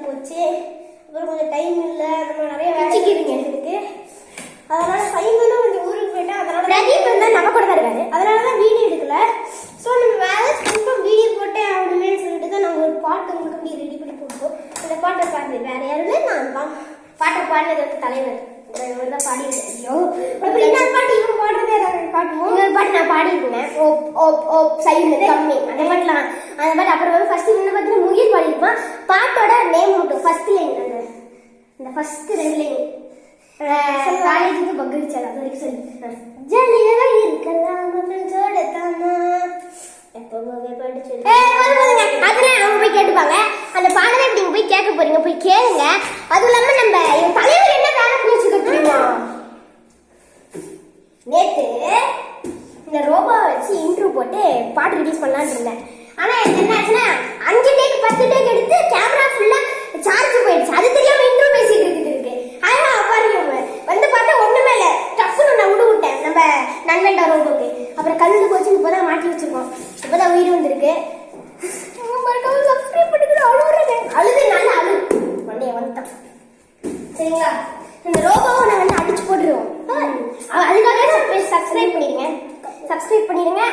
போச்சு. அப்புறம் கொஞ்சம் டைம் இல்லை, நம்ம நிறைய வேலைக்கு இருக்கு. அதனால சைமனும் கொஞ்சம் ஊருக்கு போயிட்டேன். அதனால பிரதீப் வந்து நம்ம கூட தான் இருக்காரு. அதனால தான் வீடியோ எடுக்கல. ஸோ நம்ம வேலை கன்ஃபார்ம் வீடியோ போட்டே ஆகணுமே சொல்லிட்டு தான் நாங்கள் ஒரு பாட்டு உங்களுக்கு அப்படி ரெடி பண்ணி போட்டோம். அந்த பாட்டை பாடுறது வேற யாருமே நான் தான். பாட்டை பாடினது வந்து தலைவர் தான் பாடியிருக்கேன். அப்புறம் இன்னொரு பாட்டு இவன் பாடுறதே நாங்கள் பாட்டுவோம். இன்னொரு பாட்டு நான் பாடியிருக்கேன். ஓப் ஓப் ஓப் சைடு கம்மி அந்த பாட்டுலாம். அந்த பாட்டு அப்புறம் வந்து ஃபர்ஸ்ட் இன்னும் பார்த்தீங்கன்னா முகில் பாடியிருப்பான். பாட்டோட நேம் மட்டும் ஃபர்ஸ்ட் லைன் அந்த ஃபர்ஸ்ட் 2 லைன் காலேஜுக்கு பக்கடிச்சாரு. அது வரைக்கும் சொல்லி ஜாலியாக இருக்கலாம் ஃப்ரெண்ட்ஸோட தானா எப்பவுமே படிச்சு அதெல்லாம் அவங்க போய் கேட்டுப்பாங்க. அந்த பாடலை இப்படி நீங்க போய் கேட்க போறீங்க, போய் கேளுங்க. அதுவும் இல்லாம நம்ம என் தலைவர் என்ன வேலை பண்ணி வச்சுக்கிட்டு நேத்து இந்த ரோபோவை வச்சு இன்ட்ரூ போட்டு பாட்டு ரிலீஸ் பண்ணலான்னு இருந்தேன். ஆனா என்ன ஆச்சுன்னா 5 டேக் 10 டேக் எடுத்து கேமரா ஃபுல்லா சார்ஜ் போயிடுச்சு. அது தெரியாம இன்ட்ரூ பேசிட்டு இருக்கு. அதெல்லாம் பாருங்க வந்து பார்த்தா ஒண்ணுமே இல்லை. டப்புன்னு நான் விட்டேன் நம்ம நன்வெண்டா ரோபோக்கு. அப்புறம் கல்லு போச்சு. இப்போதான் மாட்டி வச்சிருக்கோம். இப்போதான் உயிர் வந்திருக்கு. சப்ஸ்கிரைப் பண்ணிக்கிட்டு அழுது நல்ல அழு மண்டைய வந்துட்டான். சரிங்களா? இந்த ரோபோவை நான் வந்து அடிச்சு போட்டுருவோம். அதுக்காக சப்ஸ்கிரைப் பண்ணிடுங்க.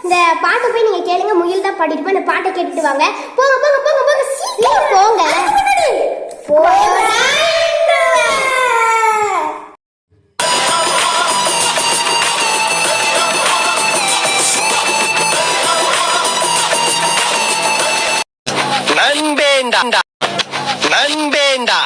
இந்த பாட்டை போய் நீங்க கேளுங்க. முயல் தான் பாடிருப்பேன். இந்த பாட்டை கேட்டுட்டு வாங்க. போங்க போங்க போங்க போங்க சீக்கிரம் போங்க. நண்பேண்டா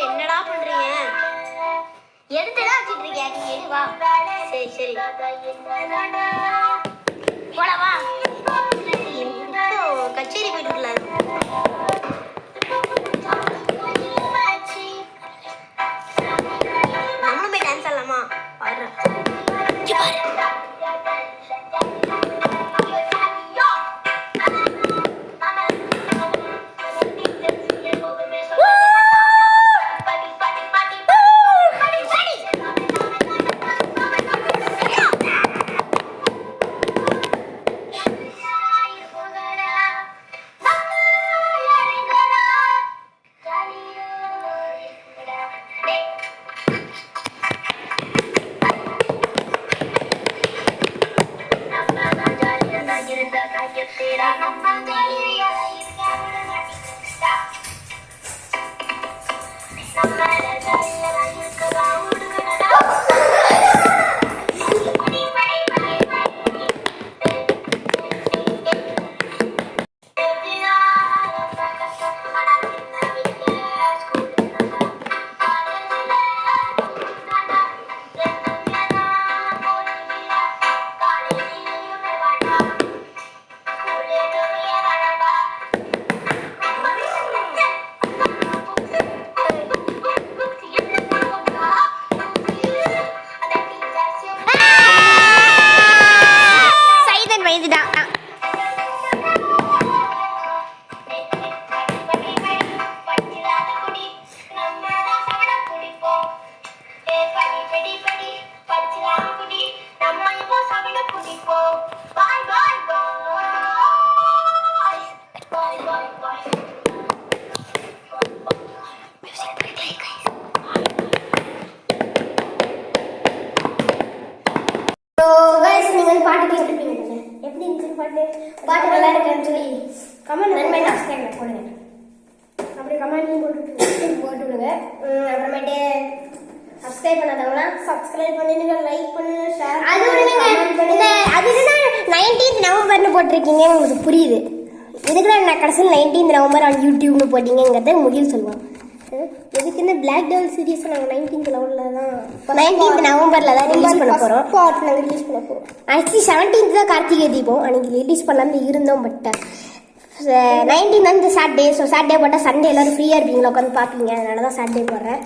என்னடா பண்றீங்க? எடுத்துதான் வச்சிட்டு இருக்கேன். நீ எடு வா. சரி சரி போலவா. கச்சேரி போயிட்டு நம்மளும் போய் டான்ஸ் ஆடலாமா? பாரு பாட்டு கேட்டிருப்பீங்க நீங்க. எப்படி இருந்துச்சு பாட்டு? பாட்டு நல்லா இருக்குன்னு சொல்லி கமெண்ட் நன்மை சப்ஸ்கிரைப்ல போடுங்க. அப்படி கமெண்ட்லையும் போட்டு விடுங்க. அப்புறமேட்டு சப்ஸ்கிரைப் பண்ணாதவங்களா சப்ஸ்கிரைப் பண்ணிடுங்க, லைக் பண்ணுங்க, ஷேர் அது விடுங்க. இந்த அதுதான் 19th நவம்பர்னு போட்டிருக்கீங்க, உங்களுக்கு புரியுது. எதுக்கு நான் கடைசியில் 19th நவம்பர் ஆன் யூடியூப்னு போட்டீங்கிறத முகில் சொல்லுவோம். எதுக்குன்னு பிளாக் டெவில் சீரிஸ் நாங்கள் 19th நவம்பர்ல தான் ரிலீஸ் பண்ண போகிறோம். நாங்கள் ரிலீஸ் பண்ண போகிறோம். ஆக்சுவலி 17th தான் கார்த்திகை தீபம், அன்னைக்கு ரிலீஸ் பண்ணலாம்னு இருந்தோம். பட் 19th வந்து சாட்டர்டே. ஸோ சாட்டர்டே போட்டால் சண்டே எல்லோரும் ஃப்ரீயாக இருப்பீங்களா உட்காந்து பார்ப்பீங்க, அதனால தான் சாட்டர்டே போடுறேன்.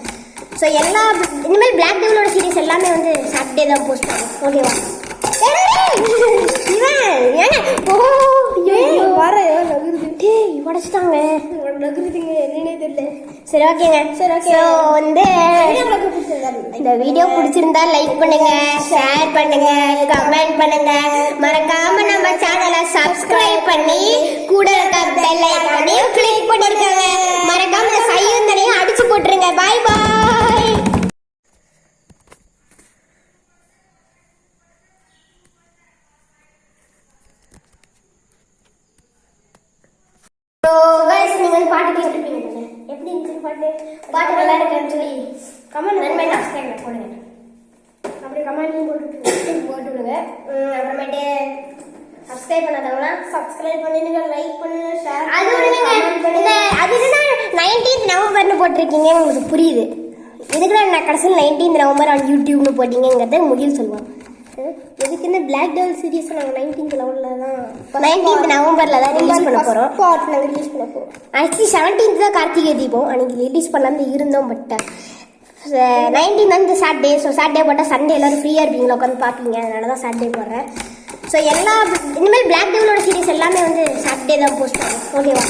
ஸோ எல்லா இனிமேல் பிளாக் டெவிலோட சீரிஸ் எல்லாமே வந்து சாட்டர்டே தான் போஸ்ட் பண்ணுவோம். ஓகேவா? உடச்சிட்டாங்க என்னன்னே தெரியல. சரி ஓகேங்க. சரி ஓகே. வந்து இந்த வீடியோ பிடிச்சிருந்தா லைக் பண்ணுங்க, ஷேர் பண்ணுங்க, கமெண்ட் பண்ணுங்க. மறக்காம நம்ம சேனலை சப்ஸ்கிரைப் பண்ணி கூட இருக்க பெல் ஐகானையும் கிளிக் பண்ணிருக்காங்க. மறக்காம இந்த சையந்தனையும் அடிச்சு போட்டுருங்க. பாய் பாய். நீங்க வந்து பாட்டு கேட்டிருப்பீங்க. எப்படி இருந்துச்சு பாட்டு? பாட்டு நல்லா இருக்குன்னு சொல்லி கமெண்ட் நன்மை சப்ஸ்கிரைப்ல போடுங்க. அப்படி கமெண்ட்லையும் போட்டு விடுங்க. அப்புறமேட்டு சப்ஸ்கிரைப் பண்ணாதவங்களா சப்ஸ்கிரைப் பண்ணிடுங்க, லைக் பண்ணுங்க, ஷேர் அது விடுங்க. இந்த அதுதான் 19th நவம்பர்னு போட்டிருக்கீங்க, உங்களுக்கு புரியுது. எதுக்கு நான் கடைசியில் 19th நவம்பர் ஆன் யூடியூப்னு போட்டீங்கிறத முகில் சொல்லுவோம். எதுக்குன்னு பிளாக் டெவில் சீரிஸ் நாங்கள் 19th நவம்பர்ல தான் ரிலீஸ் பண்ண போகிறோம். நாங்கள் ரிலீஸ் பண்ண போகிறோம். ஆக்சுவலி 17th தான் கார்த்திகை தீபம், அன்னைக்கு ரிலீஸ் பண்ணலாம்னு இருந்தோம். பட் 19th வந்து சாட்டர்டே. ஸோ சாட்டர்டே போட்டால் சண்டே எல்லோரும் ஃப்ரீயாக இருப்பீங்களா உட்காந்து பார்ப்பீங்க, அதனால தான் சாட்டர்டே போடுறேன். ஸோ எல்லா இனிமேல் பிளாக் டெவிலோட சீரிஸ் எல்லாமே வந்து சாட்டர்டே தான் போஸ்ட் பண்ணுவோம். ஓகேவா?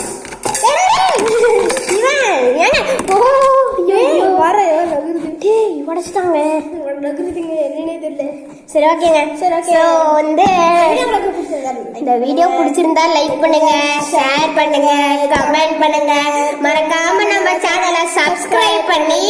உடச்சிட்டாங்க என்னன்னே தெரியல. சரி ஓகேங்க. சரி ஓகே. வந்து இந்த வீடியோ பிடிச்சிருந்தா லைக் பண்ணுங்க, ஷேர் பண்ணுங்க, கமெண்ட் பண்ணுங்க. மறக்காம நம்ம சேனலை சப்ஸ்கிரைப் பண்ணி